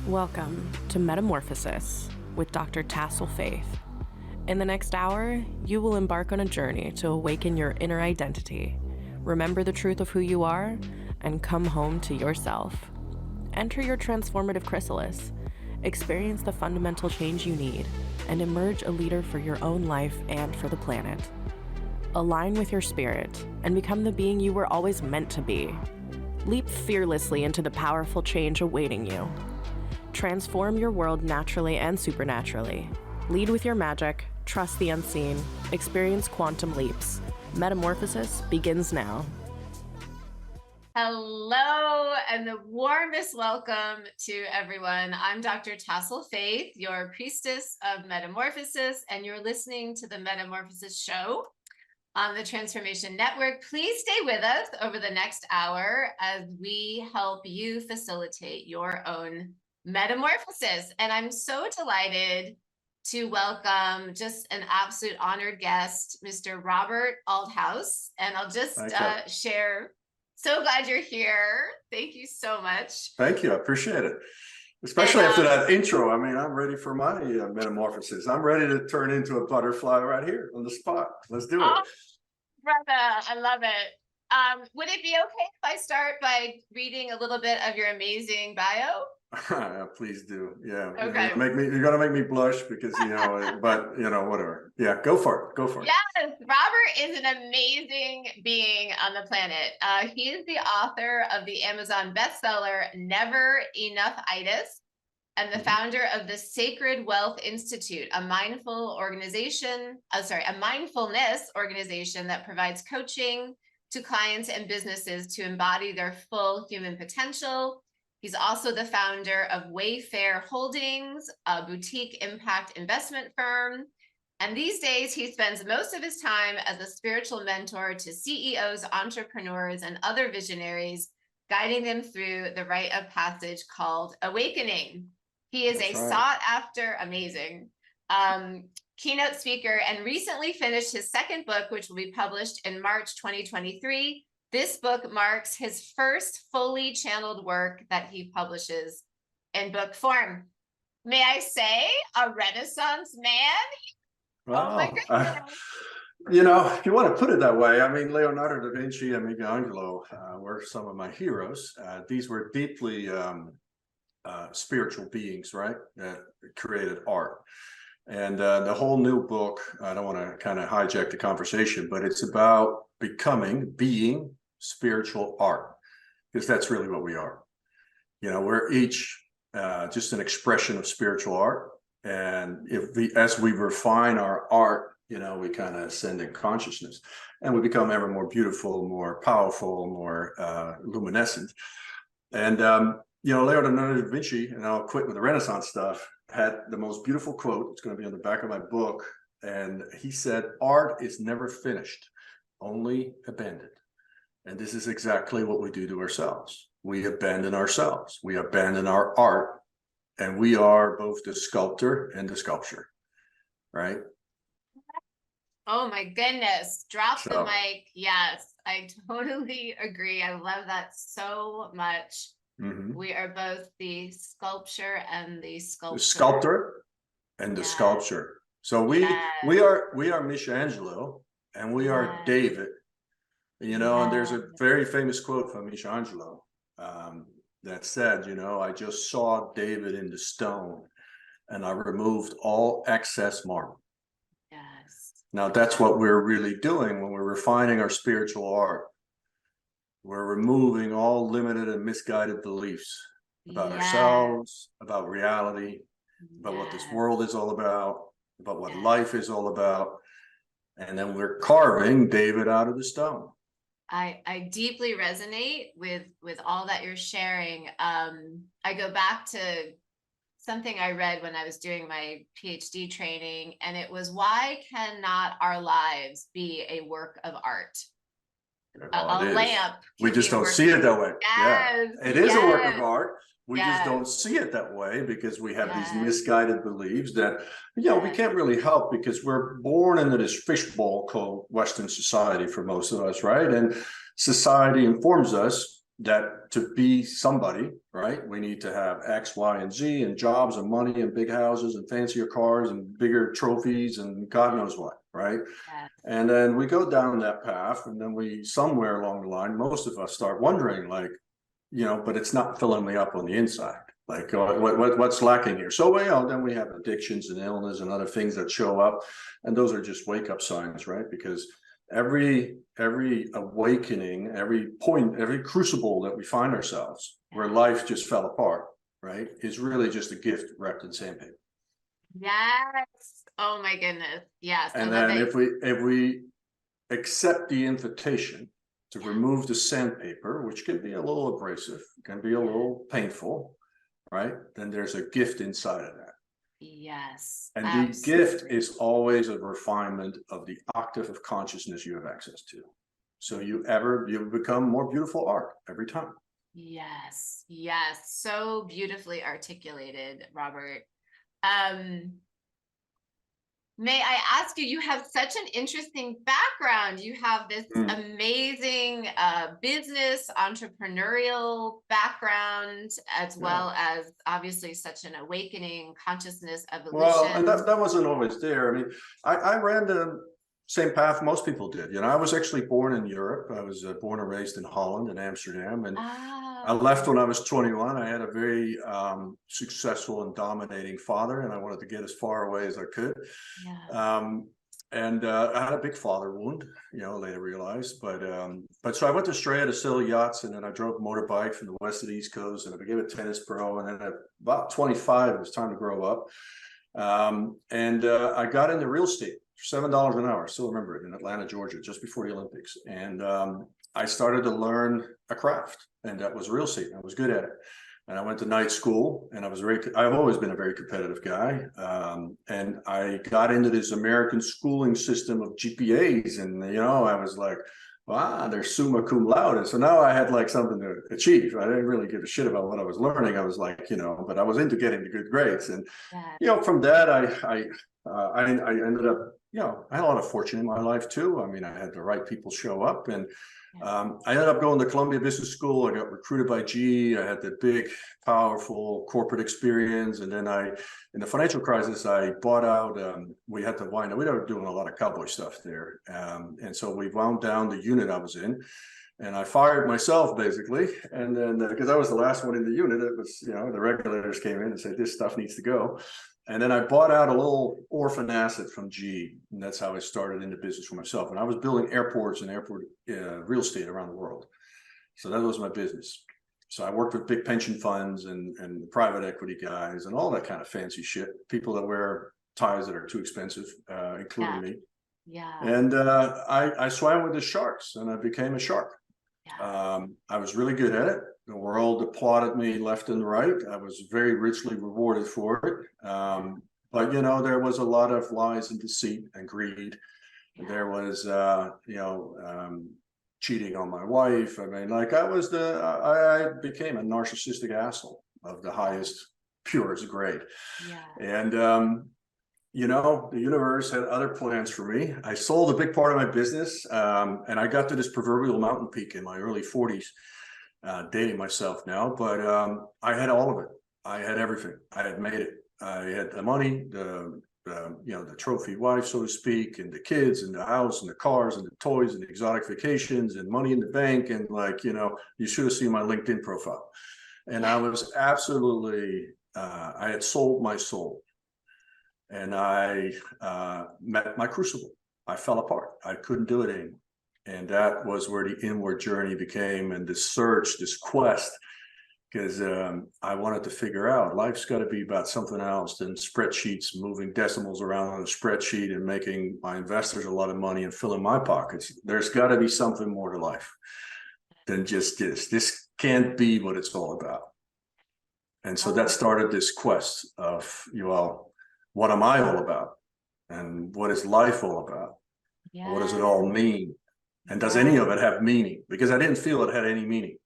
Welcome to Metamorphosis with Dr. Tassel Faith. In the next hour, you will embark on a journey to awaken your inner identity, remember the truth of who you are, and come home to yourself. Enter your transformative chrysalis, experience the fundamental change you need, and emerge a leader for your own life and for the planet. Align with your spirit and become the being you were always meant to be. Leap fearlessly into the powerful change awaiting you. Transform your world naturally and supernaturally. Lead with your magic, trust the unseen, experience quantum leaps. Metamorphosis begins now. Hello, and the warmest welcome to everyone. I'm Dr. Tassel Faith, your priestess of metamorphosis, and you're listening to the Metamorphosis Show on the Transformation Network. Please stay with us over the next hour as we help you facilitate your own metamorphosis. And I'm so delighted to welcome just an absolute honored guest, Mr. Robert Althuis. And I'll just share, so glad you're here. Thank you so much. Thank you. I appreciate it. Especially after that intro. I mean, I'm ready for my metamorphosis. I'm ready to turn into a butterfly right here on the spot. Let's do it. Oh, brother, I love it. Would it be okay if I start by reading a little bit of your amazing bio? Please do. Yeah. Okay. You're gonna make me blush because but whatever. Yeah, go for it. Yes, Robert is an amazing being on the planet. He is the author of the Amazon bestseller Never Enough-itis and the founder of the Sacred Wealth Institute, a mindfulness organization that provides coaching to clients and businesses to embody their full human potential. He's also the founder of Wayfair Holdings, a boutique impact investment firm. And these days, he spends most of his time as a spiritual mentor to CEOs, entrepreneurs, and other visionaries, guiding them through the rite of passage called awakening. He is sought after, amazing keynote speaker and recently finished his second book, which will be published in March 2023. This book marks his first fully channeled work that he publishes in book form. May I say, a Renaissance man? Wow. Oh my goodness. If you want to put it that way, I mean, Leonardo da Vinci and Michelangelo were some of my heroes. These were deeply spiritual beings, right, that created art. And the whole new book, I don't want to kind of hijack the conversation, but it's about being spiritual art, because that's really what we are. We're each just an expression of spiritual art. And as we refine our art, we kind of ascend in consciousness and we become ever more beautiful, more powerful, more luminescent. And, Leonardo da Vinci, and I'll quit with the Renaissance stuff, had the most beautiful quote. It's going to be on the back of my book. And he said, "Art is never finished, only abandoned." And this is exactly what we do to ourselves. We abandon ourselves. We abandon our art. And we are both the sculptor and the sculpture, right? Oh my goodness. Drop the mic. Yes, I totally agree. I love that so much. Mm-hmm. We are both the sculpture and the sculptor. The sculptor and the sculpture. So we are Michelangelo and we are David. And there's a very famous quote from Michelangelo that said, "I just saw David in the stone and I removed all excess marble." Yes. Now that's what we're really doing when we're refining our spiritual art. We're removing all limited and misguided beliefs about ourselves, about reality, about what this world is all about what life is all about. And then we're carving David out of the stone. I deeply resonate with all that you're sharing. I go back to something I read when I was doing my PhD training, and it was, why cannot our lives be a work of art? A lamp. We just don't see it that way. Yes, It is a work of art, We just don't see it that way because we have these Yes. misguided beliefs that, we can't really help because we're born into this fishbowl called Western society for most of us, right? And society informs us that to be somebody, right, we need to have X, Y, and Z and jobs and money and big houses and fancier cars and bigger trophies and God knows what, right? Yes. And then we go down that path, and then we somewhere along the line, most of us start wondering, like, but it's not filling me up on the inside. Like, what's lacking here? So, then we have addictions and illness and other things that show up, and those are just wake up signs, right? Because every awakening, every point, every crucible that we find ourselves where life just fell apart, right, is really just a gift wrapped in sandpaper. Yes. Oh my goodness. Yes. And then if we accept the invitation to remove the sandpaper, which can be a little abrasive, can be a little painful, right? Then there's a gift inside of that. Yes. And absolutely. the gift is always a refinement of the octave of consciousness you have access to. So you become more beautiful art every time. Yes. Yes. So beautifully articulated, Robert. May I ask you, you have such an interesting background. You have this amazing business, entrepreneurial background, as well as obviously such an awakening consciousness evolution. Well, and that wasn't always there. I mean, I ran the same path most people did. I was actually born in Europe. I was born and raised in Holland and Amsterdam. And I left when I was 21. I had a very successful and dominating father, and I wanted to get as far away as I could. And I had a big father wound, later realized. But so I went to Australia to sail yachts, and then I drove a motorbike from the west to the East Coast, and I became a tennis pro. And then at about 25, it was time to grow up. I got into real estate for $7 an hour. I still remember it, in Atlanta, Georgia, just before the Olympics. And I started to learn a craft, and that was real estate. I was good at it. And I went to night school, and I've always been a very competitive guy. And I got into this American schooling system of GPAs, and, I was like, wow, they're summa cum laude. So now I had like something to achieve. I didn't really give a shit about what I was learning. I was like, but I was into getting the good grades. And, from that, I ended up, I had a lot of fortune in my life too. I mean, I had the right people show up, and I ended up going to Columbia Business School. I got recruited by GE. I had the big, powerful corporate experience. And then in the financial crisis, I bought out, we had to wind up, we were doing a lot of cowboy stuff there. And so we wound down the unit I was in, and I fired myself basically. And then, because I was the last one in the unit, it was, the regulators came in and said, this stuff needs to go. And then I bought out a little orphan asset from GE, and that's how I started into business for myself. And I was building airports and airport real estate around the world. So that was my business. So I worked with big pension funds and private equity guys and all that kind of fancy shit. People that wear ties that are too expensive, including me. And I swam with the sharks, and I became a shark. I was really good at it. The world applauded me left and right. I was very richly rewarded for it. But, there was a lot of lies and deceit and greed. There was, cheating on my wife. I mean, like I became a narcissistic asshole of the highest, purest grade. And, the universe had other plans for me. I sold a big part of my business, and I got to this proverbial mountain peak in my early 40s. Dating myself now, but I had all of it. I had everything. I had made it. I had the money, the trophy wife, so to speak, and the kids, and the house, and the cars, and the toys, and the exotic vacations, and money in the bank, and you should have seen my LinkedIn profile. And I was absolutely, I had sold my soul, and I met my crucible. I fell apart. I couldn't do it anymore. And that was where the inward journey became, and this search, this quest, because I wanted to figure out life's got to be about something else than spreadsheets, moving decimals around on a spreadsheet and making my investors a lot of money and filling my pockets. There's got to be something more to life than just this. This can't be what it's all about. And so that started this quest of, what am I all about? And what is life all about? What does it all mean? And does any of it have meaning? Because I didn't feel it had any meaning.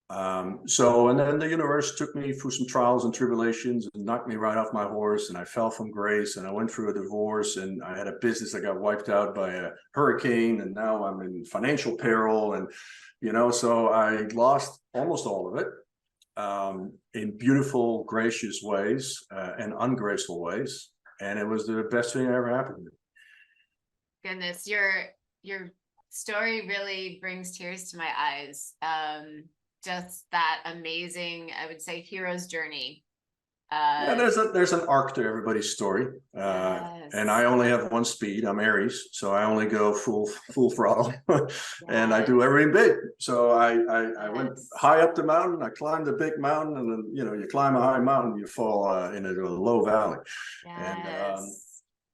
And then the universe took me through some trials and tribulations and knocked me right off my horse, and I fell from grace, and I went through a divorce, and I had a business that got wiped out by a hurricane, and now I'm in financial peril. And, so I lost almost all of it, in beautiful, gracious ways, and ungraceful ways. And it was the best thing that ever happened to me. Goodness, your story really brings tears to my eyes. Just that amazing, I would say, hero's journey. Yeah, there's an arc to everybody's story, Yes. and I only have one speed. I'm Aries, so I only go full throttle, and I do everything big. So I went high up the mountain. I climbed a big mountain, and then you climb a high mountain, you fall into a low valley. Yes.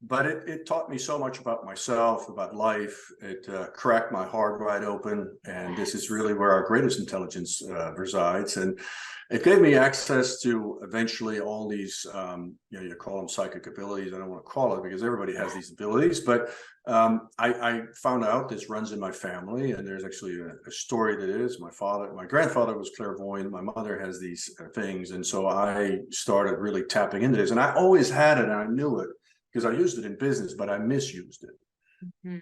But it taught me so much about myself, about life. It cracked my heart wide open, and this is really where our greatest intelligence resides. And it gave me access to eventually all these, you call them psychic abilities. I don't want to call it, because everybody has these abilities, but I found out this runs in my family, and there's actually a story that is my grandfather was clairvoyant. My mother has these things, and so I started really tapping into this, and I always had it, and I knew it, because I used it in business, but I misused it. Mm-hmm.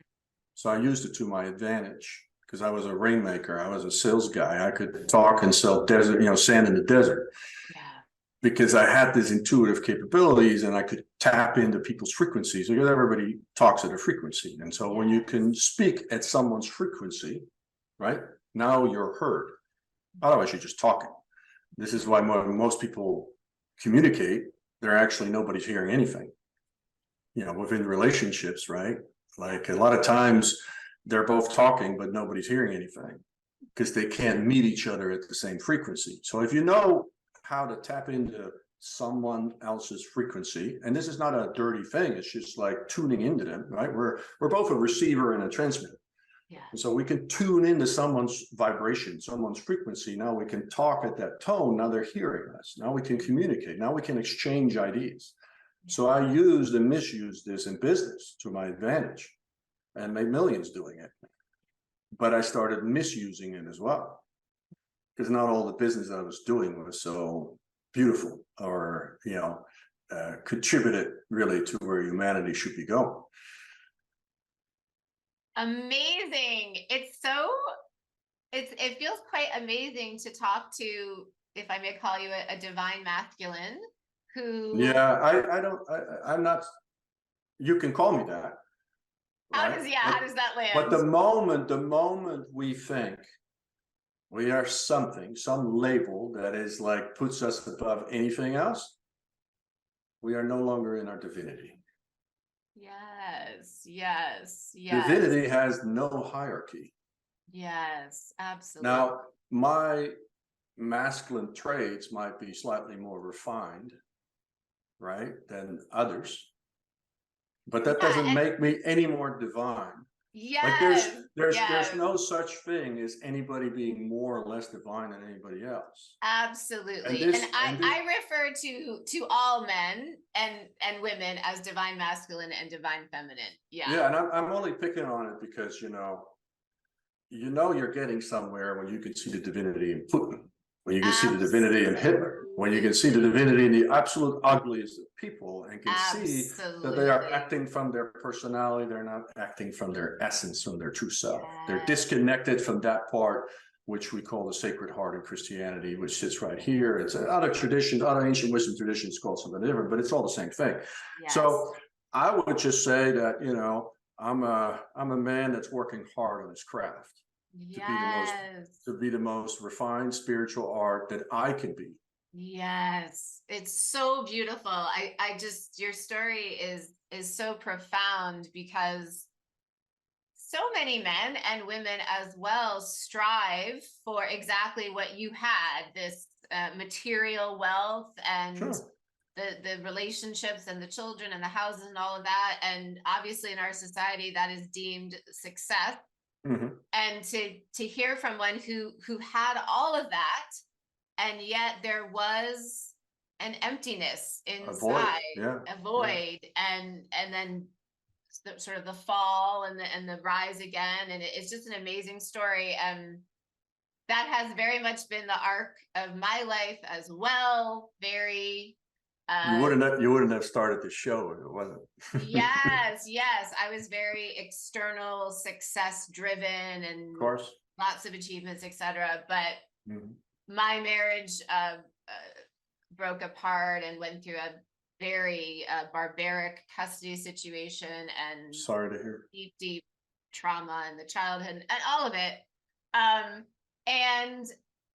So I used it to my advantage, because I was a rainmaker. I was a sales guy. I could talk and sell sand in the desert. Yeah. Because I had these intuitive capabilities, and I could tap into people's frequencies, because everybody talks at a frequency. And so when you can speak at someone's frequency, right, now you're heard. Otherwise, you're just talking. This is why most people communicate. Nobody's hearing anything. Within relationships, right? Like a lot of times they're both talking, but nobody's hearing anything, because they can't meet each other at the same frequency. So if you know how to tap into someone else's frequency, and this is not a dirty thing, it's just like tuning into them, right? We're both a receiver and a transmitter. Yeah. And so we can tune into someone's vibration, someone's frequency. Now we can talk at that tone. Now they're hearing us. Now we can communicate. Now we can exchange ideas. So I used and misused this in business to my advantage, and made millions doing it. But I started misusing it as well, because not all the business I was doing was so beautiful, or contributed really to where humanity should be going. Amazing. It feels quite amazing to talk to, if I may call you a divine masculine, who I'm not, you can call me that. How does that land? But the moment we think we are some label that is like puts us above anything else, we are no longer in our divinity. Yes. Divinity has no hierarchy. Yes, absolutely. Now, my masculine traits might be slightly more refined, right, than others, but that doesn't make me any more divine. Yes. Like there's no such thing as anybody being more or less divine than anybody else. Absolutely. And I refer to all men and women as divine masculine and divine feminine. Yeah, and I'm only picking on it because you're getting somewhere when you can see the divinity in Putin, when you can see the divinity in Hitler, when you can see the divinity in the absolute ugliest of people, and can see that they are acting from their personality. They're not acting from their essence, from their true self. They're disconnected from that part, which we call the Sacred Heart in Christianity, which sits right here. It's other traditions, other ancient wisdom traditions called something different, but it's all the same thing. Yes. So I would just say that, I'm a man that's working hard on his craft. To be the most refined spiritual art that I can be. Yes, it's so beautiful. I just, your story is so profound, because so many men and women as well strive for exactly what you had, this material wealth and the relationships and the children and the houses and all of that. And obviously in our society that is deemed success. Mm-hmm. And to hear from one who had all of that, and yet there was an emptiness inside, a void, and then sort of the fall and the rise again, and it's just an amazing story. that has very much been the arc of my life as well. Very you wouldn't have started the show if it wasn't. yes. I was very external, success driven, and Of course. lots of achievements, etc. But Mhm. my marriage broke apart and went through a very barbaric custody situation, and Sorry to hear. deep trauma in the childhood and all of it. And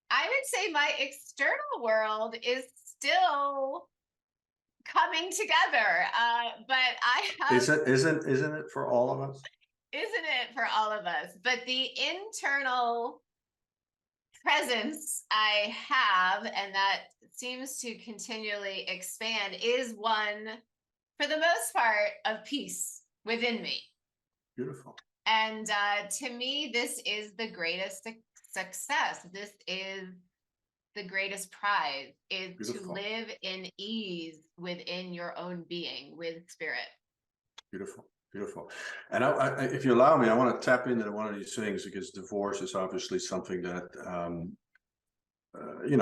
I would say my external world is still coming together. But I have, Isn't it for all of us? isn't it for all of us? But the internal presence I have, and that seems to continually expand, is one, for the most part, of peace within me. Beautiful. And to me, this is the greatest success. This is the greatest prize, is Beautiful. to live in ease within your own being, with spirit. Beautiful. Beautiful. And if you allow me, I want to tap into one of these things, because divorce is obviously something that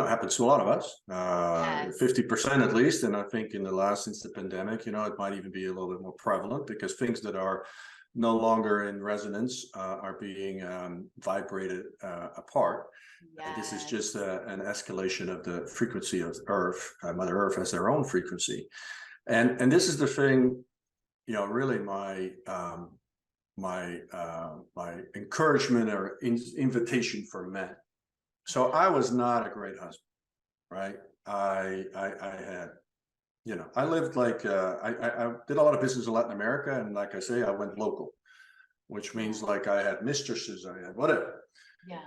happens to a lot of us, 50% at least. And I think since the pandemic, it might even be a little bit more prevalent, because things that are no longer in resonance are being vibrated apart. Yes. And this is just an escalation of the frequency of Earth. Mother Earth has their own frequency. And this is the thing, really my encouragement or invitation for men. So I was not a great husband, right? I had, I lived like, I did a lot of business in Latin America. And like I say, I went local, which means like I had mistresses, I had whatever. Yeah.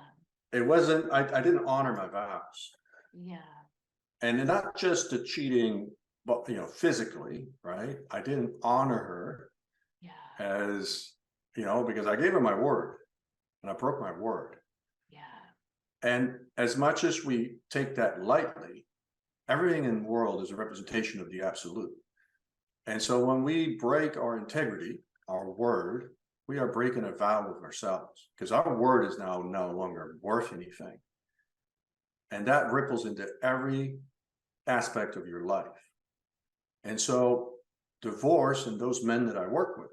It wasn't, I didn't honor my vows. Yeah. And not just the cheating, but, physically, right? I didn't honor her as, because I gave her my word and I broke my word. Yeah. And as much as we take that lightly, everything in the world is a representation of the absolute. And so when we break our integrity, our word, we are breaking a vow with ourselves, because our word is now no longer worth anything. And that ripples into every aspect of your life. And so divorce, and those men that I work with,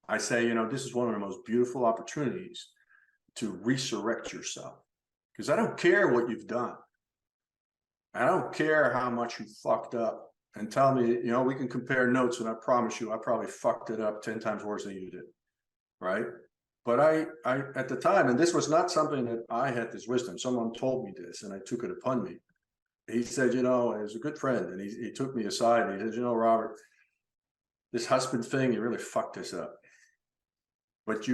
I say, this is one of the most beautiful opportunities to resurrect yourself, because I don't care what you've done. I don't care how much you fucked up, and tell me, we can compare notes, and I promise you, I probably fucked it up 10 times worse than you did. Right. But I at the time, and this was not something that I had this wisdom, someone told me this and I took it upon me. He said, he was a good friend, and he took me aside and he said, Robert, this husband thing, you really fucked this up. But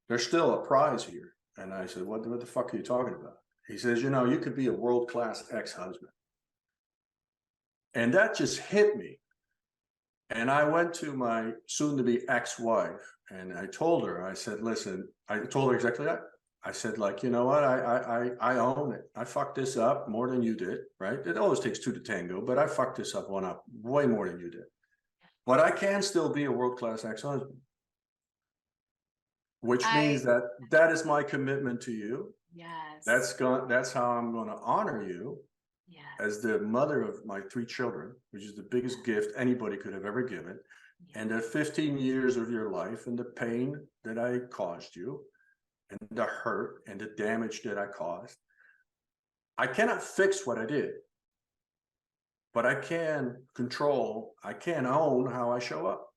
there's still a prize here. And I said, what the fuck are you talking about? He says, you could be a world-class ex-husband. And that just hit me. And I went to my soon-to-be ex-wife, and I told her, I said, listen, I told her exactly that. I said, like, you know what, I own it. I fucked this up more than you did, right? It always takes two to tango, but I fucked this up way more than you did. But I can still be a world-class ex-husband, which means that is my commitment to you. Yes. That's how I'm going to honor you. Yes. As the mother of my 3 children, which is the biggest gift anybody could have ever given. Yes. And the 15 years of your life, and the pain that I caused you, and the hurt and the damage that I caused. I cannot fix what I did, but I can own how I show up.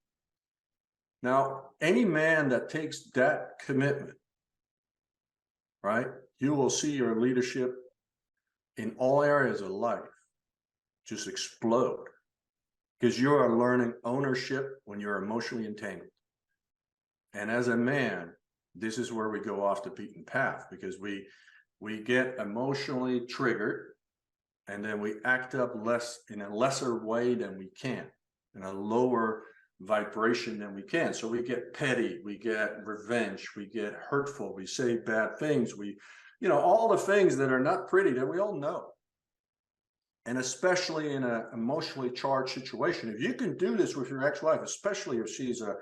Now, any man that takes that commitment, right, you will see your leadership in all areas of life just explode, because you are learning ownership when you're emotionally entangled. And as a man, this is where we go off the beaten path, because we get emotionally triggered, and then we act up in a lesser way than we can, in a lower vibration than we can. So we get petty, we get revenge, we get hurtful, we say bad things, all the things that are not pretty that we all know. And especially in an emotionally charged situation, if you can do this with your ex-wife, especially if she's a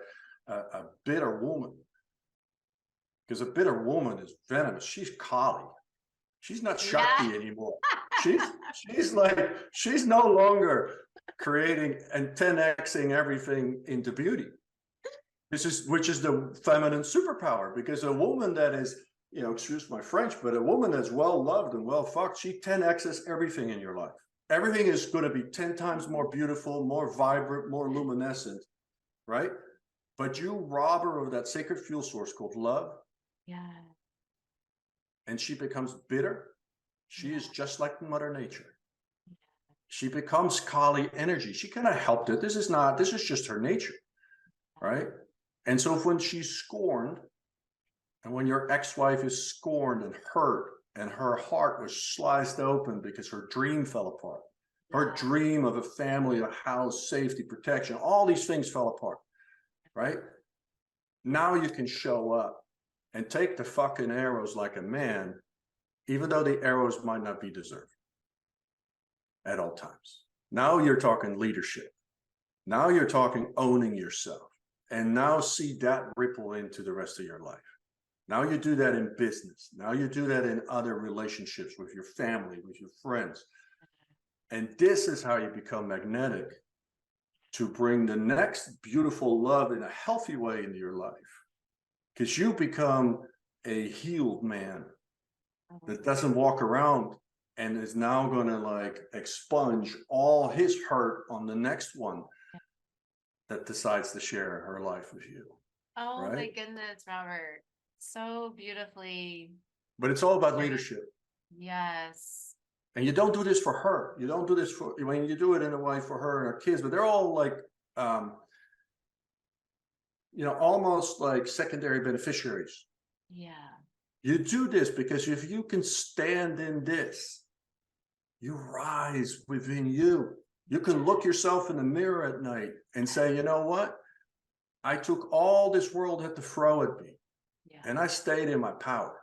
bitter woman, because a bitter woman is venomous. She's collie. She's not Yeah. Shakti anymore. She's no longer creating and 10xing everything into beauty. Which is the feminine superpower, because a woman that is, excuse my French, but a woman that's well loved and well fucked, she 10x's everything in your life. Everything is going to be 10 times more beautiful, more vibrant, more luminescent, right? But you rob her of that sacred fuel source called love. Yeah. And she becomes bitter. She is just like Mother Nature. She becomes Kali energy. She kind of helped it. This is just her nature, right? And so when she's scorned, and when your ex-wife is scorned and hurt, and her heart was sliced open because her dream fell apart, her dream of a family, a house, safety, protection, all these things fell apart, right? Now you can show up and take the fucking arrows like a man, even though the arrows might not be deserved at all times. Now you're talking leadership. Now you're talking owning yourself. And now see that ripple into the rest of your life. Now you do that in business. Now you do that in other relationships with your family, with your friends. And this is how you become magnetic to bring the next beautiful love in a healthy way into your life. Because you become a healed man that doesn't walk around and is now going to like expunge all his hurt on the next one that decides to share her life with you. Oh right? my goodness, Robert. So beautifully. But it's all about leadership. Yes. And you don't do this for her. You don't do this for, I mean, you do it in a way for her and her kids, but they're all like, almost like secondary beneficiaries. Yeah. You do this because if you can stand in this, you rise within you. You can look yourself in the mirror at night and say, you know what? I took all this world had to throw at me, and I stayed in my power.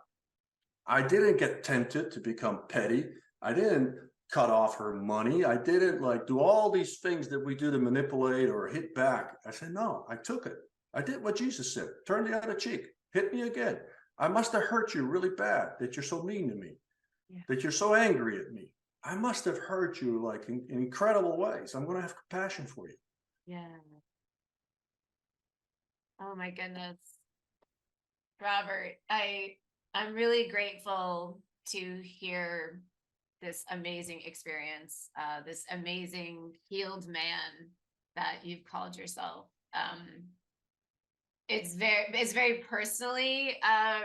I didn't get tempted to become petty. I didn't cut off her money. I didn't like do all these things that we do to manipulate or hit back. I said, no, I took it. I did what Jesus said. Turn the other cheek. Hit me again. I must have hurt you really bad that you're so mean to me, that you're so angry at me. I must have hurt you like in incredible ways. I'm going to have compassion for you. Yeah. Oh my goodness. Robert, I'm really grateful to hear this amazing experience, this amazing healed man that you've called yourself. It's very personally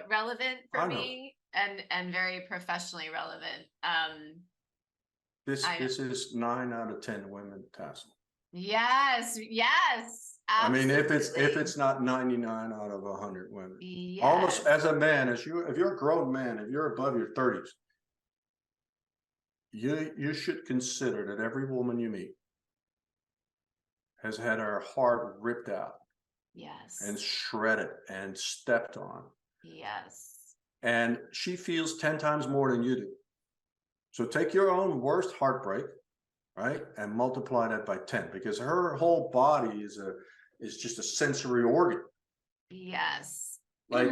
relevant for me and very professionally relevant. This is 9 out of 10 women, Tassel. Yes, absolutely. I mean, if it's not 99 out of 100 women, yes. Almost as a man, if you're a grown man, if you're above your 30s, you should consider that every woman you meet has had her heart ripped out, and shredded and stepped on, and she feels 10 times more than you do. So take your own worst heartbreak, right, and multiply that by 10, because her whole body is just a sensory organ. Like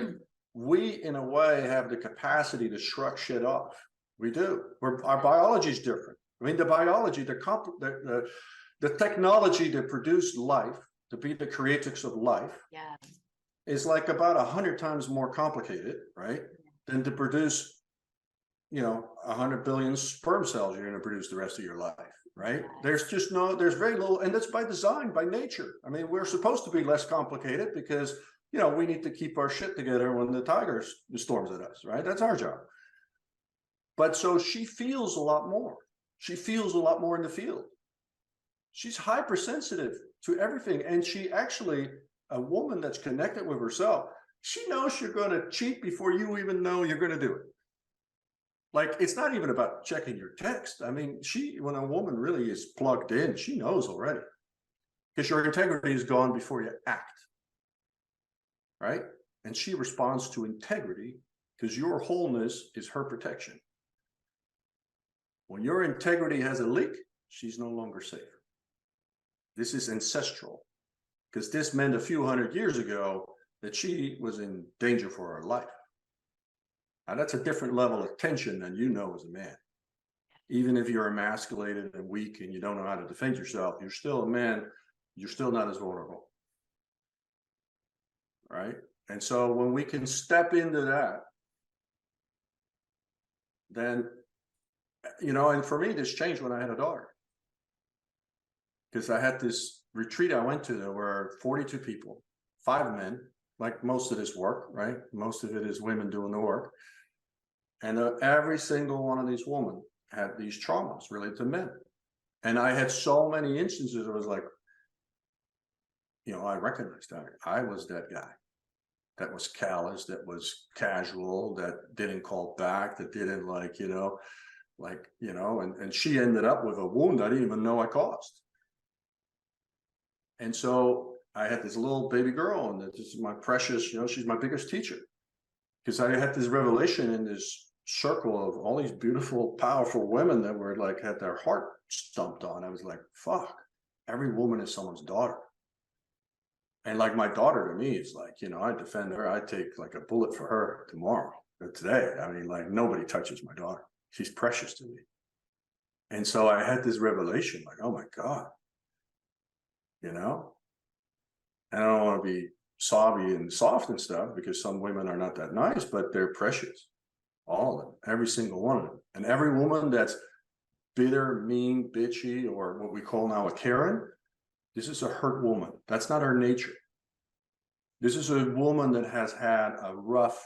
we, in a way, have the capacity to shrug shit off. We do. Our biology is different. I mean, the biology, the technology to produce life, to be the creators of life, is like about 100 times more complicated, right, than to produce 100 billion sperm cells you're going to produce the rest of your life, right? There's very little, and that's by design, by nature. I mean, we're supposed to be less complicated because, we need to keep our shit together when the tiger storms at us, right? That's our job. But so she feels a lot more. She feels a lot more in the field. She's hypersensitive to everything. And she actually, a woman that's connected with herself, she knows you're going to cheat before you even know you're going to do it. Like, it's not even about checking your text. I mean, when a woman really is plugged in, she knows already, because your integrity is gone before you act, right? And she responds to integrity because your wholeness is her protection. When your integrity has a leak, she's no longer safe. This is ancestral, because this meant a few hundred years ago that she was in danger for her life. Now, that's a different level of tension than you know as a man. Even if you're emasculated and weak and you don't know how to defend yourself, you're still a man. You're still not as vulnerable. Right? And so when we can step into that, then, you know, and for me, this changed when I had a daughter. Because I had this retreat I went to, there were 42 people, 5 men, like most of this work, right? Most of it is women doing the work. And every single one of these women had these traumas related to men. And I had so many instances, it was like, you know, I recognized that. I was that guy that was callous, that was casual, that didn't call back, that didn't and she ended up with a wound I didn't even know I caused. And so I had this little baby girl, and this is my precious, you know, she's my biggest teacher. Because I had this revelation in this circle of all these beautiful, powerful women that were like, had their heart stumped on. I was like, fuck, every woman is someone's daughter. And like my daughter to me is like, you know, I defend her. I take like a bullet for her tomorrow or today. I mean, like nobody touches my daughter. She's precious to me. And so I had this revelation like, oh my God, you know, and I don't want to be sobby and soft and stuff because some women are not that nice, but they're precious. All of them, every single one of them. And every woman that's bitter, mean, bitchy, or what we call now a Karen, this is a hurt woman. That's not her nature. This is a woman that has had a rough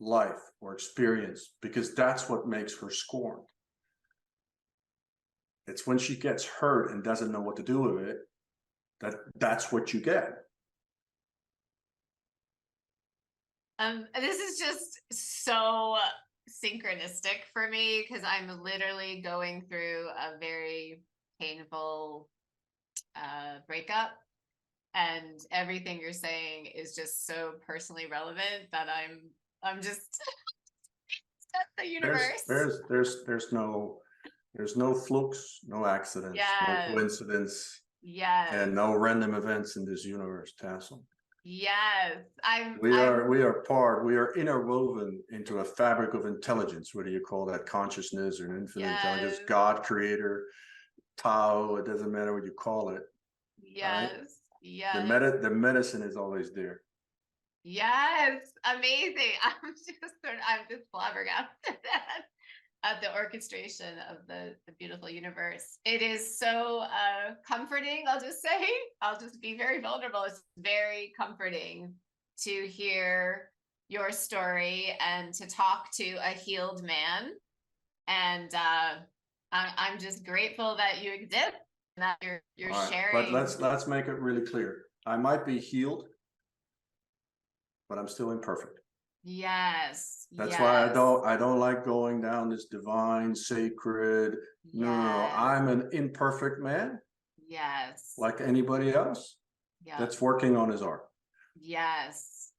life or experience because that's what makes her scorned. It's when she gets hurt and doesn't know what to do with it, that's what you get. This is just so synchronistic for me because I'm literally going through a very painful breakup, and everything you're saying is just so personally relevant that I'm just that's the universe. There's no flukes, no accidents, no coincidence, and no random events in this universe, Tassel. Yes, we are interwoven into a fabric of intelligence, whether you call that consciousness or infinite intelligence, God, creator, Tao, it doesn't matter what you call it. Yes, right? yes. The medicine is always there. Yes, amazing. I'm just flabbergasted at the orchestration of the beautiful universe. It is so comforting, I'll just say. I'll just be very vulnerable. It's very comforting to hear your story and to talk to a healed man. And I'm just grateful that you exist and that you're right, sharing. But let's make it really clear. I might be healed, but I'm still imperfect. Yes. That's why I don't like going down this divine, sacred. No, I'm an imperfect man. Yes. Like anybody else. That's working on his art. Yes.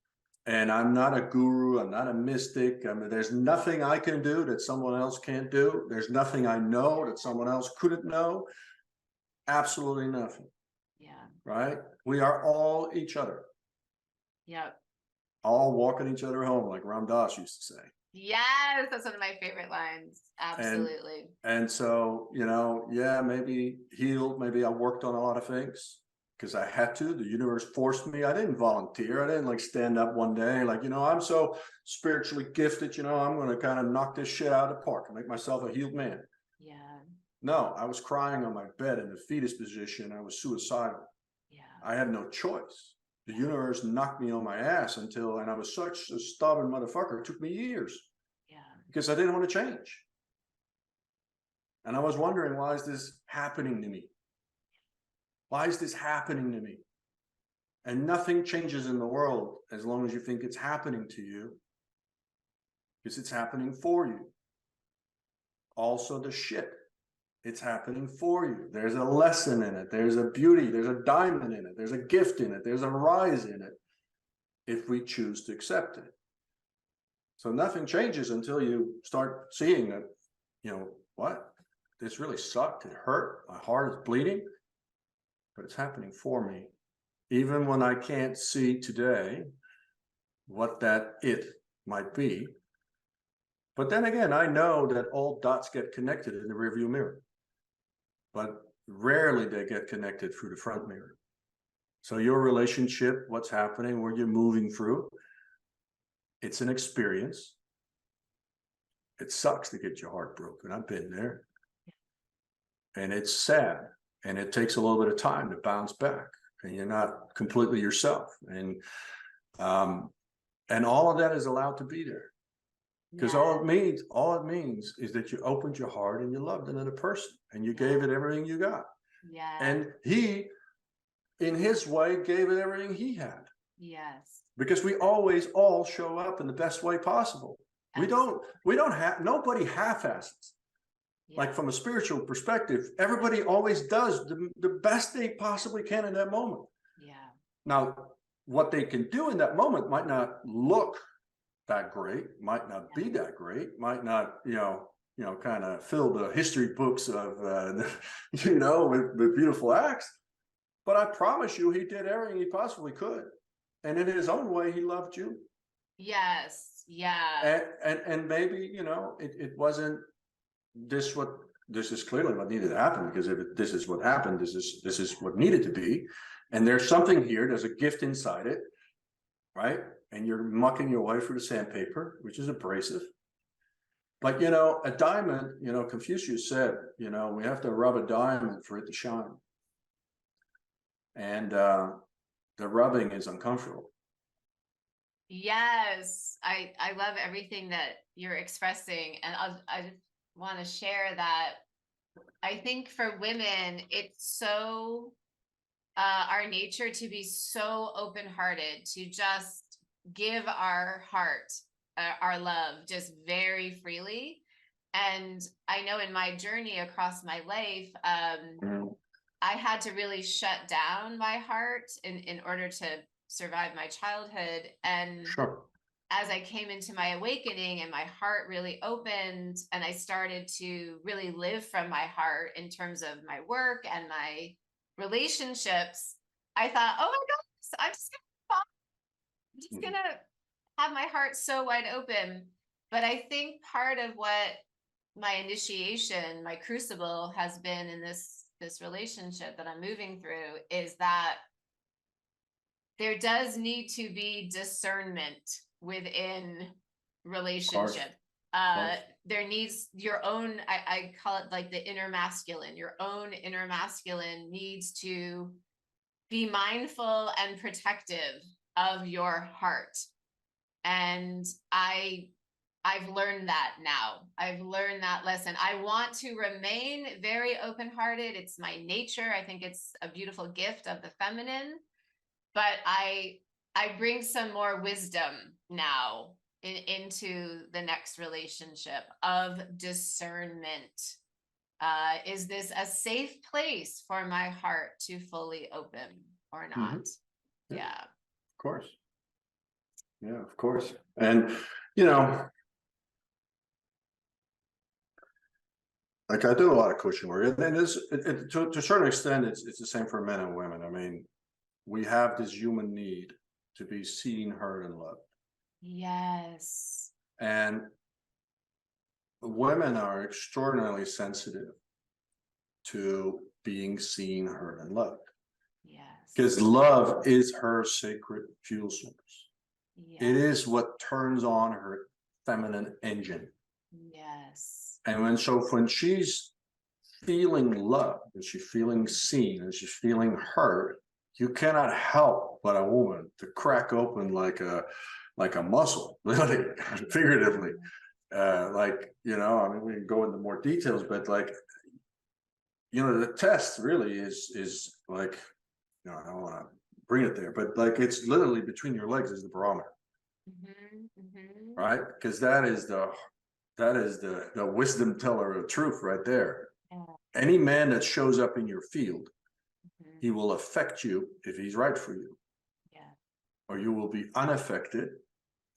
And I'm not a guru. I'm not a mystic. I mean, there's nothing I can do that someone else can't do. There's nothing I know that someone else couldn't know. Absolutely nothing. Yeah. Right? We are all each other. Yep. All walking each other home, like Ram Dass used to say. Yes, that's one of my favorite lines. Absolutely. And so, you know, yeah, maybe healed. Maybe I worked on a lot of things because I had to. The universe forced me. I didn't volunteer. I didn't like stand up one day like, you know, I'm so spiritually gifted, you know, I'm going to kind of knock this shit out of the park and make myself a healed man. Yeah. No, I was crying on my bed in the fetus position. I was suicidal. Yeah. I had no choice. The universe knocked me on my ass and I was such a stubborn motherfucker. It took me years. Yeah. Because I didn't want to change. And I was wondering, why is this happening to me? Why is this happening to me? And nothing changes in the world as long as you think it's happening to you, because it's happening for you. Also the shit, it's happening for you. There's a lesson in it. There's a beauty. There's a diamond in it. There's a gift in it. There's a rise in it if we choose to accept it. So nothing changes until you start seeing that, you know, what? This really sucked. It hurt. My heart is bleeding, but it's happening for me. Even when I can't see today what that it might be. But then again, I know that all dots get connected in the rearview mirror, but rarely they get connected through the front mirror. So your relationship, what's happening, where you're moving through, it's an experience. It sucks to get your heart broken. I've been there. And it's sad. And it takes a little bit of time to bounce back. And you're not completely yourself. And all of that is allowed to be there. Because all it means is that you opened your heart and you loved another person and you gave it everything you got. Yeah. And he, in his way, gave it everything he had. Yes. Because we always all show up in the best way possible. Absolutely. We don't have, nobody half-asses. Yeah. Like from a spiritual perspective, everybody always does the best they possibly can in that moment. Yeah. Now, what they can do in that moment might not look that great, might not be that great, might not, kind of fill the history books of, with beautiful acts. But I promise you, he did everything he possibly could. And in his own way, he loved you. Yes. Yeah. And maybe, it wasn't this is clearly what needed to happen, because if this is what happened, this is what needed to be. And there's something here, there's a gift inside it, right? And you're mucking your way through the sandpaper, which is abrasive. But, a diamond, Confucius said, we have to rub a diamond for it to shine. And the rubbing is uncomfortable. Yes. I love everything that you're expressing. And I just want to share that I think for women, it's so our nature to be so open-hearted, to just give our heart, our love, just very freely. And I know in my journey across my life, I had to really shut down my heart in order to survive my childhood. And Sure. as I came into my awakening and my heart really opened and I started to really live from my heart in terms of my work and my relationships, I thought, oh my gosh, I'm just gonna have my heart so wide open. But I think part of what my initiation, my crucible has been in this relationship that I'm moving through is that there does need to be discernment within relationship. There needs your own, I call it like the inner masculine. Your own inner masculine needs to be mindful and protective of your heart. And I've learned that now. I've learned that lesson. I want to remain very open-hearted. It's my nature. I think it's a beautiful gift of the feminine. But I bring some more wisdom now into the next relationship of discernment. Is this a safe place for my heart to fully open or not? Mm-hmm. Yeah. Of course. Yeah, of course. And, like I do a lot of coaching work, and to a certain extent, it's the same for men and women. I mean, we have this human need to be seen, heard, and loved. Yes. And women are extraordinarily sensitive to being seen, heard, and loved. Yes. Because love is her sacred fuel source. Yes. It is what turns on her feminine engine. Yes. And when she's feeling love, and she's feeling seen, and she's feeling heard, you cannot help but a woman to crack open like a muscle, literally, figuratively. I mean, we can go into more details, but the test really is like, I don't want to bring it there, but like it's literally between your legs is the barometer, right? Because that is the wisdom teller of truth right there. Yeah. Any man that shows up in your field, he will affect you if he's right for you. Yeah. Or you will be unaffected.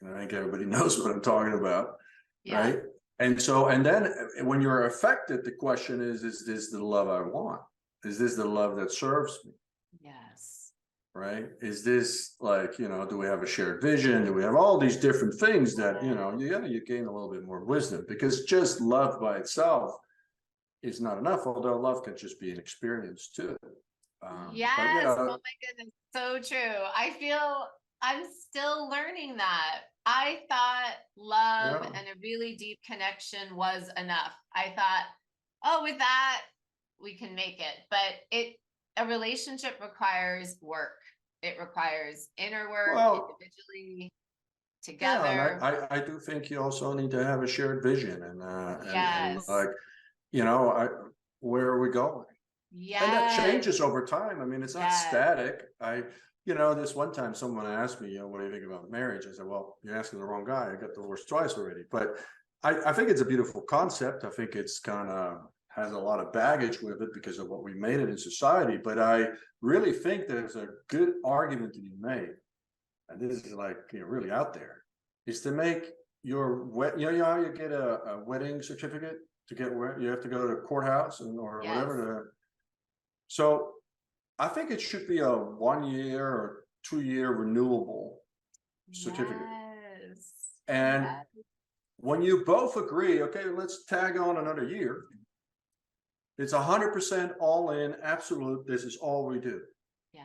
And I think everybody knows what I'm talking about. Yeah. Right. And then when you're affected, the question is this the love I want? Is this the love that serves me? Yes. right? Is this like, do we have a shared vision? Do we have all these different things that, you gain a little bit more wisdom, because just love by itself is not enough, although love can just be an experience too. Yes. Oh my goodness. So true. I feel I'm still learning that. I thought love and a really deep connection was enough. I thought, oh, with that, we can make it. But a relationship requires work. It requires inner work, individually, together. Yeah, and I do think you also need to have a shared vision and like, where are we going? Yes. And that changes over time. I mean, it's not static. This one time someone asked me, what do you think about marriage? I said, well, you're asking the wrong guy. I got divorced twice already. But I think it's a beautiful concept. I think it's kind of has a lot of baggage with it because of what we made it in society. But I really think there's a good argument to be made, and this is like really out there, is to make your how you get a wedding certificate to get where you have to go to the courthouse or whatever. So I think it should be a 1 year or 2 year renewable certificate. Yes. And when you both agree, okay, let's tag on another year, it's 100% all in, absolute, this is all we do. Yeah.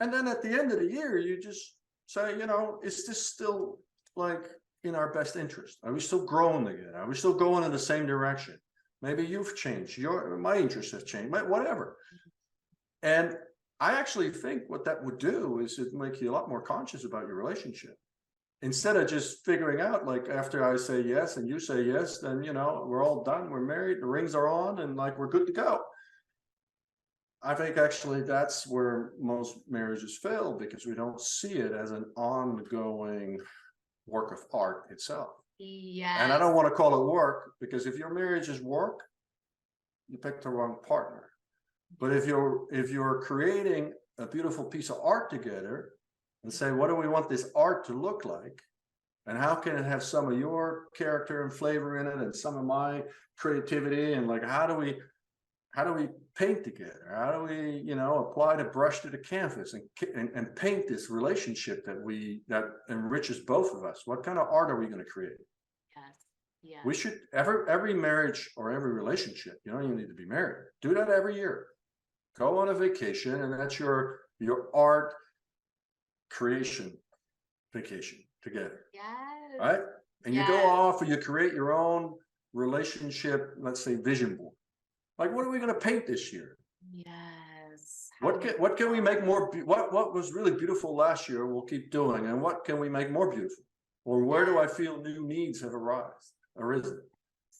And then at the end of the year, you just say, is this still like in our best interest? Are we still growing together? Are we still going in the same direction? Maybe you've changed, my interests have changed, whatever. And I actually think what that would do is it make you a lot more conscious about your relationship. Instead of just figuring out, like, after I say yes and you say yes, then, we're all done, we're married, the rings are on, and like, we're good to go. I think actually that's where most marriages fail, because we don't see it as an ongoing work of art itself. Yes. And I don't want to call it work, because if your marriage is work, you picked the wrong partner. But if you're creating a beautiful piece of art together and say, what do we want this art to look like? And how can it have some of your character and flavor in it and some of my creativity? And like, how do we paint together? How do we, apply the brush to the canvas and paint this relationship that enriches both of us? What kind of art are we going to create? Yes. Yeah. We should every marriage or every relationship, you need to be married. Do that every year. Go on a vacation, and that's your art creation vacation together. Yes. Right? And you go off and you create your own relationship, let's say vision board. Like, what are we going to paint this year? Yes. What can we make more? What was really beautiful last year, we'll keep doing, and what can we make more beautiful? Or where do I feel new needs have arisen,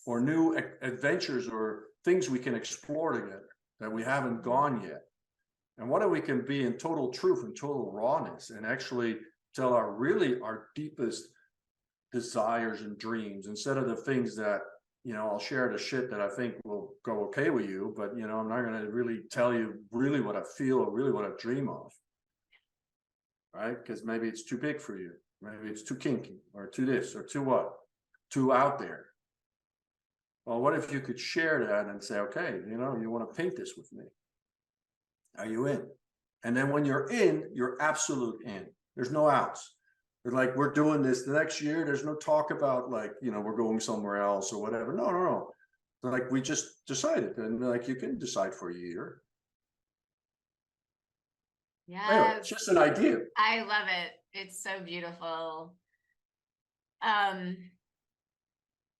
or new adventures or things we can explore together that we haven't gone yet? And what if we can be in total truth and total rawness and actually tell our deepest desires and dreams, instead of the things that, I'll share the shit that I think will go okay with you, but, I'm not going to really tell you really what I feel or really what I dream of. Right? Because maybe it's too big for you. Maybe it's too kinky, or too this, or too what? Too out there. Well, what if you could share that and say, okay, you want to paint this with me? Are you in? And then when you're in, you're absolute in. There's no outs. They're like, we're doing this the next year. There's no talk about like, we're going somewhere else or whatever. No. They're like, we just decided. And like, you can decide for a year. Yeah. Anyway, it's just an idea. I love it. It's so beautiful.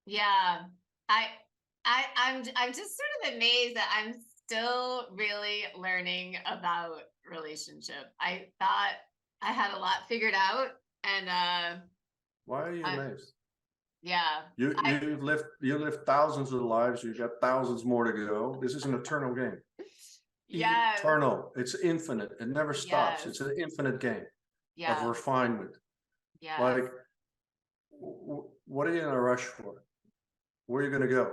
Yeah. I'm just sort of amazed that I'm still really learning about relationship. I thought I had a lot figured out, and why are you amazed? Yeah. You lived thousands of lives, you've got thousands more to go. This is an eternal game. Yes. Eternal. It's infinite. It never stops. Yes. It's an infinite game of refinement. Yeah. Like, what are you in a rush for? Where are you going to go?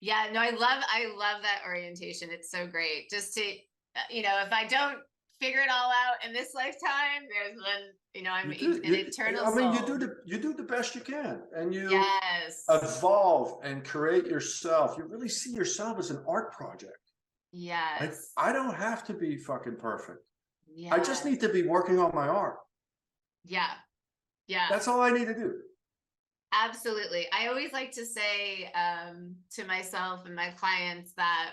Yeah, no, I love that orientation. It's so great. Just to, if I don't figure it all out in this lifetime, there's when, I'm an eternal soul. I mean, you do the best you can, and you Yes. evolve and create yourself. You really see yourself as an art project. Yes. I don't have to be fucking perfect. Yeah. I just need to be working on my art. Yeah. Yeah. That's all I need to do. Absolutely. I always like to say to myself and my clients that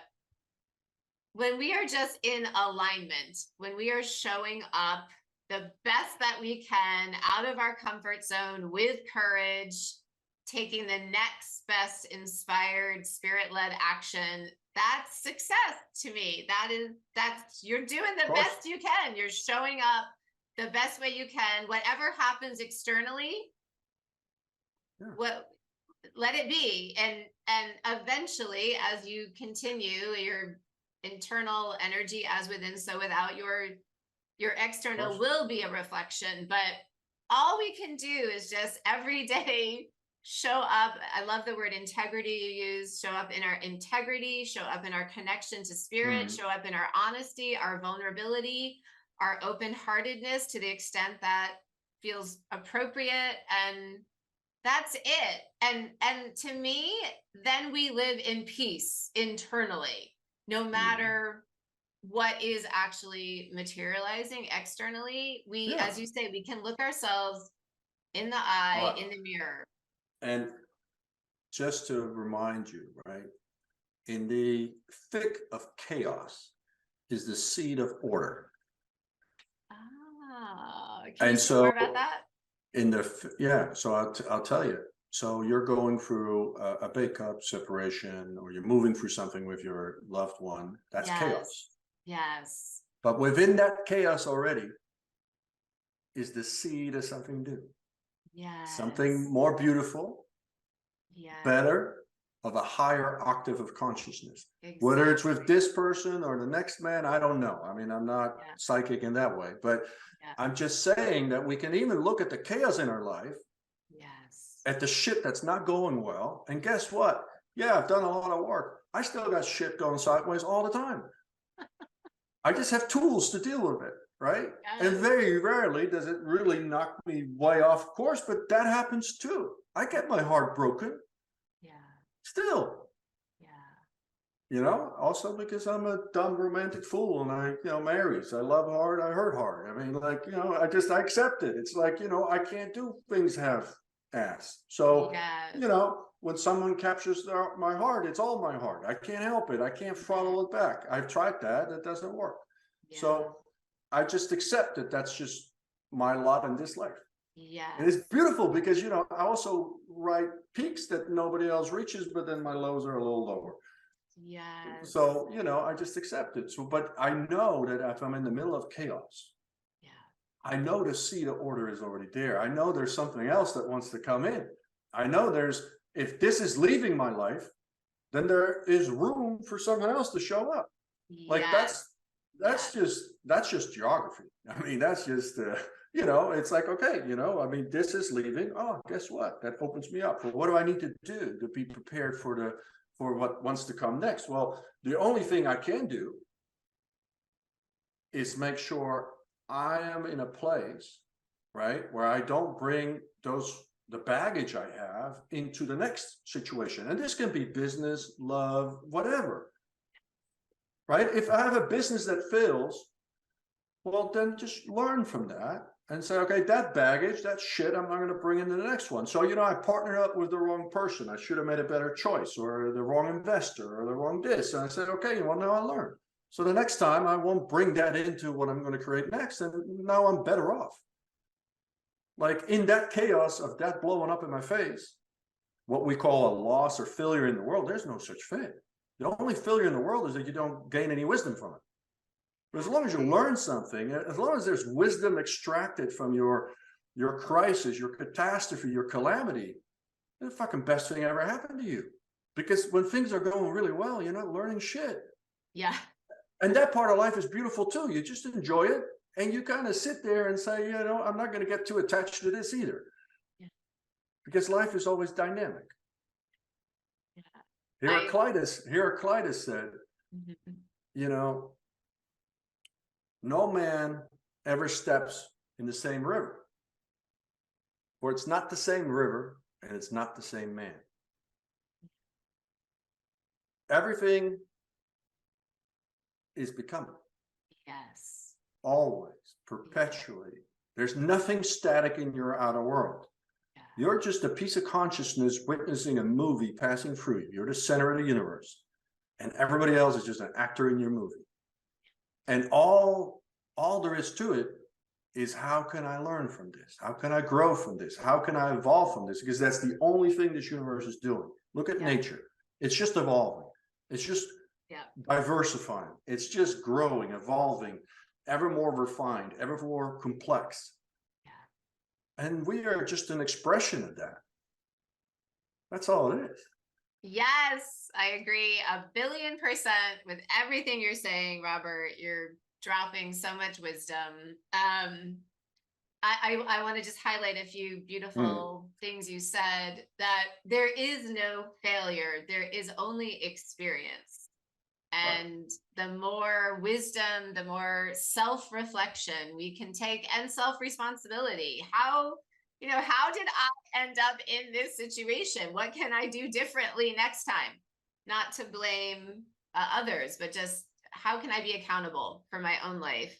when we are just in alignment, when we are showing up the best that we can out of our comfort zone with courage, taking the next best inspired spirit-led action, that's success to me. That's you're doing the best you can. You're showing up the best way you can. Whatever happens externally, what let it be. And eventually, as you continue your internal energy as within so without, your external will be a reflection. But all we can do is just every day show up. I love the word integrity you use. Show up in our integrity, show up in our connection to spirit, show up in our honesty, our vulnerability, our open-heartedness to the extent that feels appropriate. And that's it. And to me, then we live in peace internally, no matter what is actually materializing externally. We, as you say, we can look ourselves in the eye, in the mirror. And just to remind you, right, in the thick of chaos is the seed of order. Can you say more about that? So I'll tell you. So you're going through a breakup, separation, or you're moving through something with your loved one. That's chaos. Yes. But within that chaos already is the seed of something new. Yes. Something more beautiful, better, of a higher octave of consciousness. Exactly. Whether it's with this person or the next man, I don't know. I mean, I'm not psychic in that way, but I'm just saying that we can even look at the chaos in our life, at the shit that's not going well. And guess what? Yeah, I've done a lot of work. I still got shit going sideways all the time. I just have tools to deal with it, right? And very rarely does it really knock me way off course, but that happens too. I get my heart broken. Still. You know, also because I'm a dumb romantic fool and I, marries. I love hard, I hurt hard. I mean, like, I accept it. It's like, I can't do things half-ass. So, when someone captures my heart, it's all my heart. I can't help it. I can't throttle it back. I've tried that. It doesn't work. So I just accept that that's just my lot in this life. And it's beautiful because, I also write peaks that nobody else reaches, but then my lows are a little lower. So, I just accept it. So, but I know that if I'm in the middle of chaos, I know the seed of order is already there. I know there's something else that wants to come in. I know if this is leaving my life, then there is room for someone else to show up. Like that's just geography. I mean, that's just, it's like, okay, I mean, this is leaving. Oh, guess what? That opens me up. Well, what do I need to do to be prepared for what wants to come next? Well, the only thing I can do is make sure I am in a place, right, where I don't bring the baggage I have into the next situation. And this can be business, love, whatever, right? If I have a business that fails, well, then just learn from that and say, okay, that baggage, that shit, I'm not going to bring into the next one. So, I partnered up with the wrong person. I should have made a better choice, or the wrong investor, or the wrong this. And I said, okay, well, now I learned. So the next time I won't bring that into what I'm going to create next. And now I'm better off. Like in that chaos of that blowing up in my face, what we call a loss or failure in the world, there's no such thing. The only failure in the world is that you don't gain any wisdom from it. But as long as you learn something, as long as there's wisdom extracted from your crisis, your catastrophe, your calamity, it's the fucking best thing ever happened to you. Because when things are going really well, you're not learning shit. Yeah. And that part of life is beautiful too. You just enjoy it. And you kind of sit there and say, I'm not going to get too attached to this either. Yeah. Because life is always dynamic. Yeah. Heraclitus said, no man ever steps in the same river, for it's not the same river and it's not the same man. Everything is becoming. Yes. Always, perpetually. There's nothing static in your outer world. Yeah. You're just a piece of consciousness witnessing a movie passing through you. You're the center of the universe. And everybody else is just an actor in your movie. And all there is to it is, how can I learn from this? How can I grow from this? How can I evolve from this? Because that's the only thing this universe is doing. Look at nature. It's just evolving. It's just diversifying. It's just growing, evolving, ever more refined, ever more complex. Yeah. And we are just an expression of that. That's all it is. Yes, I agree 1,000,000,000% with everything you're saying, Robert. You're dropping so much wisdom. I want to just highlight a few beautiful things you said, that there is no failure. There is only experience. And the more wisdom, the more self-reflection we can take, and self-responsibility. How did I end up in this situation? What can I do differently next time? Not to blame others, but just how can I be accountable for my own life?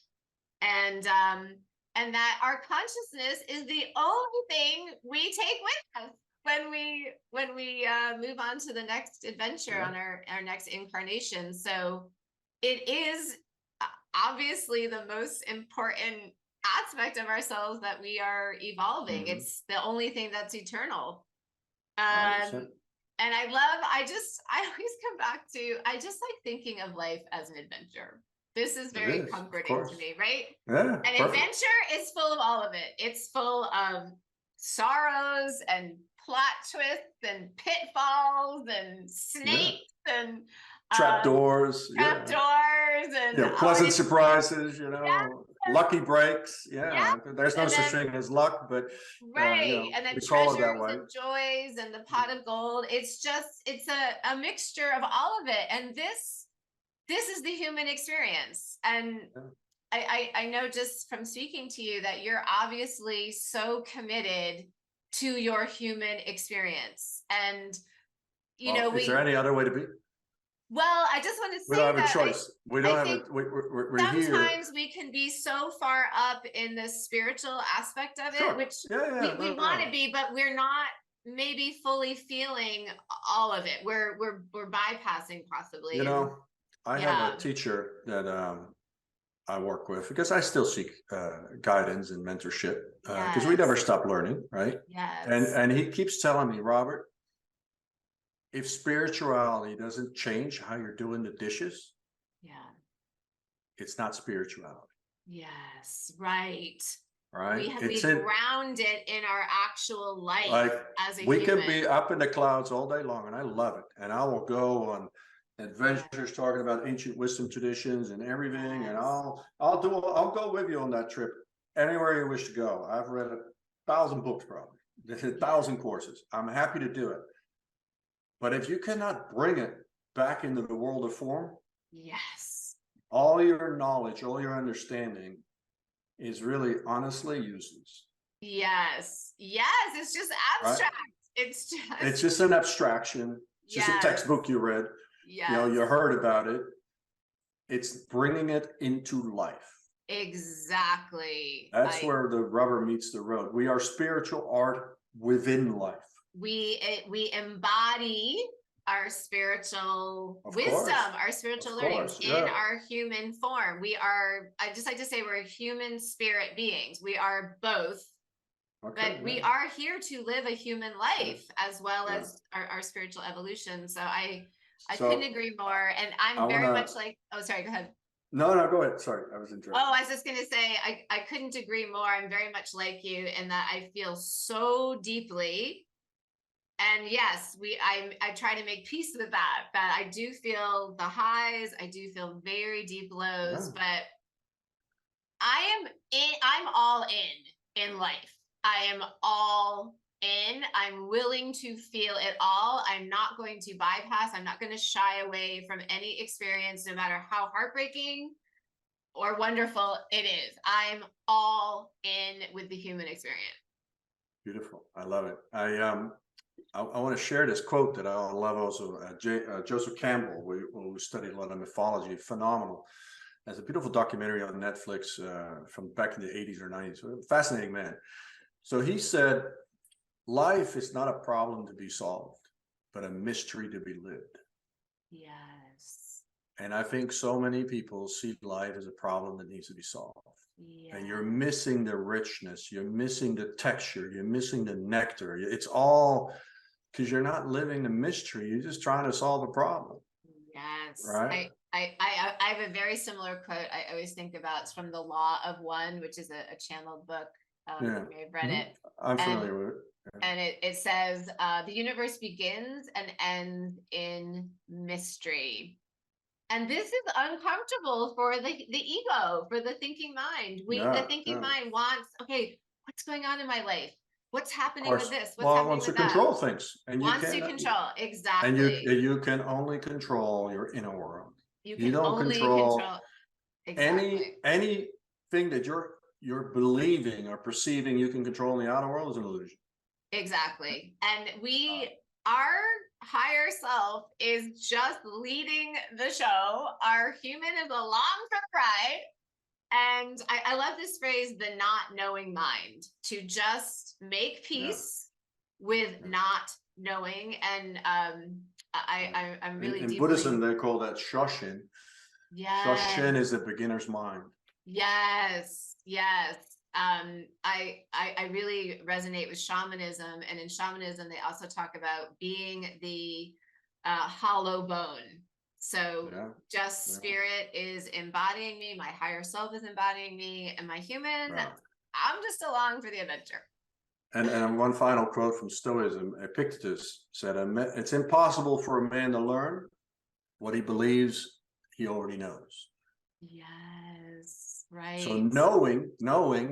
And that our consciousness is the only thing we take with us when we move on to the next adventure on our next incarnation. So it is obviously the most important aspect of ourselves that we are evolving. It's the only thing that's eternal. And I always come back to, I just like thinking of life as an adventure. This is very comforting to me, right? Yeah. An adventure is full of all of it. It's full of sorrows and plot twists and pitfalls and snakes and trapdoors, and pleasant surprises, lucky breaks. There's no such thing as luck, but and then we call it that way. and joys and the pot of gold. It's a mixture of all of it, and this is the human experience. And I know just from speaking to you that you're obviously so committed to your human experience. And is there any other way to be? Well, I just want to say we don't have a choice. We don't have it. We're sometimes here. we can be so far up in the spiritual aspect of it, which we want to be, but we're not maybe fully feeling all of it. We're bypassing possibly. I have a teacher that I work with, because I still seek guidance and mentorship, because we never stop learning, right? Yes. And he keeps telling me, Robert, if spirituality doesn't change how you're doing the dishes, it's not spirituality. Yes, right. Right. We ground it in our actual life, like as a we human. can be up in the clouds all day long, and I love it. And I will go on adventures talking about ancient wisdom traditions and everything. And I'll go with you on that trip anywhere you wish to go. I've read 1,000 books, probably 1,000 courses. I'm happy to do it. But if you cannot bring it back into the world of form, all your knowledge, all your understanding is really honestly useless. Yes. It's just abstract. Right? It's just an abstraction. It's just a textbook you read. You heard about it. It's bringing it into life. Exactly. That's where the rubber meets the road. We are spiritual art within life. We embody our spiritual wisdom, our spiritual learning in our human form. I just like to say, we're human spirit beings. We are both, but we are here to live a human life as well as our spiritual evolution. So I couldn't agree more. And I'm very much like, sorry, go ahead. No, go ahead. Sorry, I was interrupting. I was just going to say, I couldn't agree more. I'm very much like you in that I feel so deeply. And yes, I try to make peace with that I do feel the highs. I do feel very deep lows, but I'm all in life. I am all in. I'm willing to feel it all. I'm not going to bypass. I'm not going to shy away from any experience, no matter how heartbreaking or wonderful it is. I'm all in with the human experience. Beautiful. I love it. I want to share this quote that I love also. Joseph Campbell, who studied a lot of mythology, phenomenal. There's a beautiful documentary on Netflix from back in the 80s or 90s. Fascinating man. So he said, life is not a problem to be solved, but a mystery to be lived. Yes. And I think so many people see life as a problem that needs to be solved. Yeah. And you're missing the richness, you're missing the texture, you're missing the nectar. It's all because you're not living the mystery, you're just trying to solve a problem. Yes. Right. I have a very similar quote I always think about. It's from The Law of One, which is a channeled book. Yeah. You may have read it. I'm familiar with it. Yeah. And it says, the universe begins and ends in mystery. And this is uncomfortable for the ego, for the thinking mind. The thinking mind wants, okay, what's going on in my life? What's happening with this? What's happening wants with to that? control things, and Wants to control, exactly. And you can only control your inner world. You don't only control exactly. anything that you're believing or perceiving. You can control in the outer world is an illusion. Exactly. And our higher self is just leading the show. Our human is along for the ride. And I love this phrase, the not knowing mind, to just make peace with not knowing. And I'm really in deeply... Buddhism, they call that shoshin. Yes. Shoshin is a beginner's mind. Yes. Yes. I really resonate with shamanism, and in shamanism they also talk about being the hollow bone. So spirit is embodying me, my higher self is embodying me, and my human, I'm just along for the adventure. And one final quote from Stoicism: Epictetus said, "It's impossible for a man to learn what he believes he already knows." Yes, right. So knowing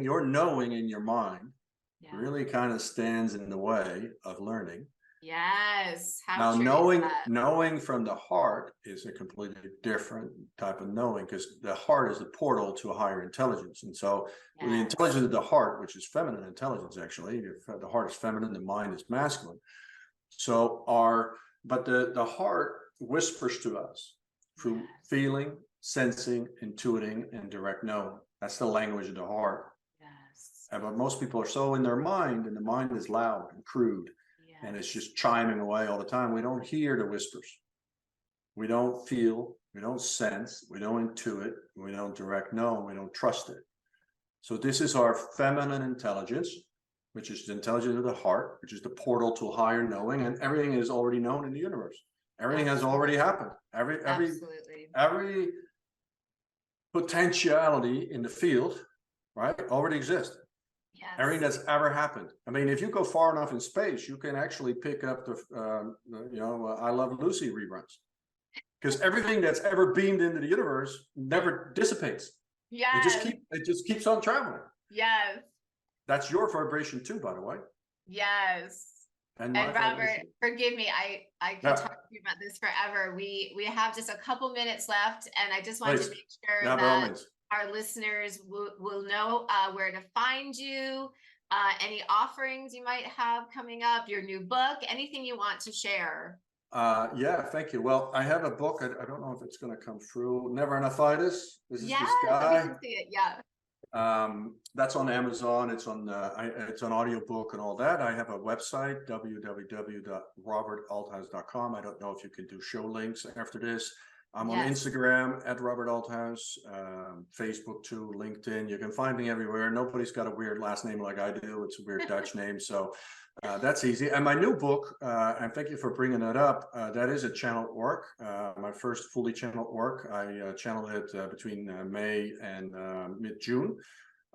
your knowing in your mind really kind of stands in the way of learning. Yes. Now knowing from the heart is a completely different type of knowing, because the heart is the portal to a higher intelligence. And so with the intelligence of the heart, which is feminine intelligence, actually, the heart is feminine, the mind is masculine. So but the heart whispers to us through feeling, sensing, intuiting, and direct knowing. That's the language of the heart. Yes. But most people are so in their mind, and the mind is loud and crude. And it's just chiming away all the time. We don't hear the whispers. We don't feel, we don't sense, we don't intuit, we don't direct know, we don't trust it. So this is our feminine intelligence, which is the intelligence of the heart, which is the portal to higher knowing, and everything is already known in the universe. Everything has already happened. Every potentiality in the field, right, already exists. Yes. Everything that's ever happened. I mean, if you go far enough in space, you can actually pick up the I Love Lucy reruns, because everything that's ever beamed into the universe never dissipates. Yeah, it just keeps on traveling. Yes, that's your vibration too, by the way. Yes. And Robert, forgive me, I could talk to you about this forever. We have just a couple minutes left, and I just wanted to make sure that our listeners will know where to find you, any offerings you might have coming up, your new book, anything you want to share. Yeah, thank you. Well, I have a book. I don't know if it's going to come through. Never Enoughitis. This is this guy. We can see it. Yeah. That's on Amazon. It's on it's an audiobook and all that. I have a website, www.robertalthuis.com. I don't know if you can do show links after this. I'm on Instagram at Robert Althuis, Facebook too, LinkedIn. You can find me everywhere. Nobody's got a weird last name like I do. It's a weird Dutch name, so that's easy. And my new book, and thank you for bringing that up, that is a channeled work, my first fully channeled work. I channeled it between May and mid-June.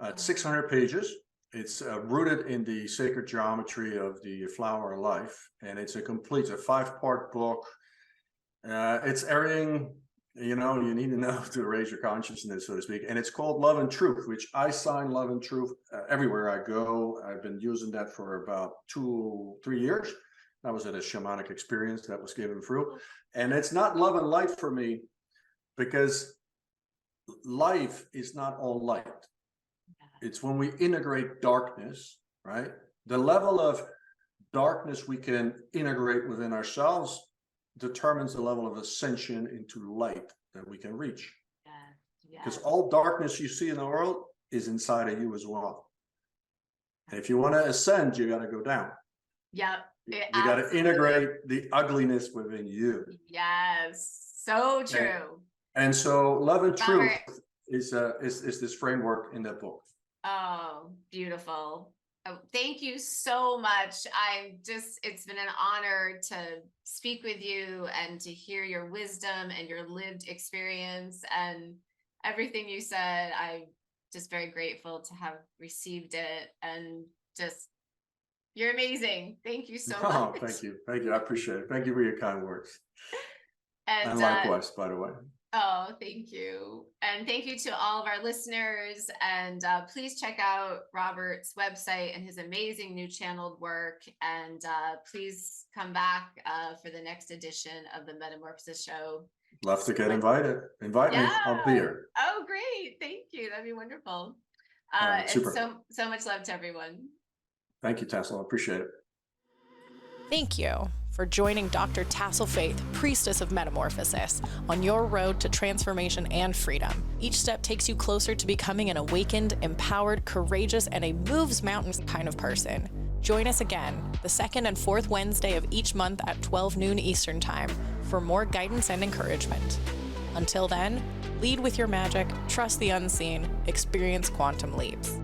It's 600 pages. It's rooted in the sacred geometry of the flower of life, and it's a 5-part book. It's everything you need to know to raise your consciousness, so to speak. And it's called Love and Truth, which I sign Love and Truth everywhere I go. I've been using that for about 2-3 years. I was at a shamanic experience that was given through. And it's not love and light for me, because life is not all light. It's when we integrate darkness, right? The level of darkness we can integrate within ourselves determines the level of ascension into light that we can reach. Because all darkness you see in the world is inside of you as well. And if you want to ascend, you got to go down. Yep. You got to integrate the ugliness within you. Yes, so true. And so love and truth Robert. is this framework in that book. Oh, beautiful. Oh, thank you so much. It's been an honor to speak with you and to hear your wisdom and your lived experience and everything you said. I'm just very grateful to have received it, and just, you're amazing. Thank you so much. Thank you. Thank you. I appreciate it. Thank you for your kind words. And likewise, by the way. Oh, thank you. And thank you to all of our listeners. And please check out Robert's website and his amazing new channeled work. And please come back for the next edition of the Metamorphosis Show. Love to get invited. Invite me. I'll be here. Oh, great. Thank you. That'd be wonderful. Super. And so much love to everyone. Thank you, Tassel. I appreciate it. Thank you for joining Dr. Tassel Faith, Priestess of Metamorphosis, on your road to transformation and freedom. Each step takes you closer to becoming an awakened, empowered, courageous, and a moves mountains kind of person. Join us again, the second and fourth Wednesday of each month at 12 noon Eastern Time for more guidance and encouragement. Until then, lead with your magic, trust the unseen, experience quantum leaps.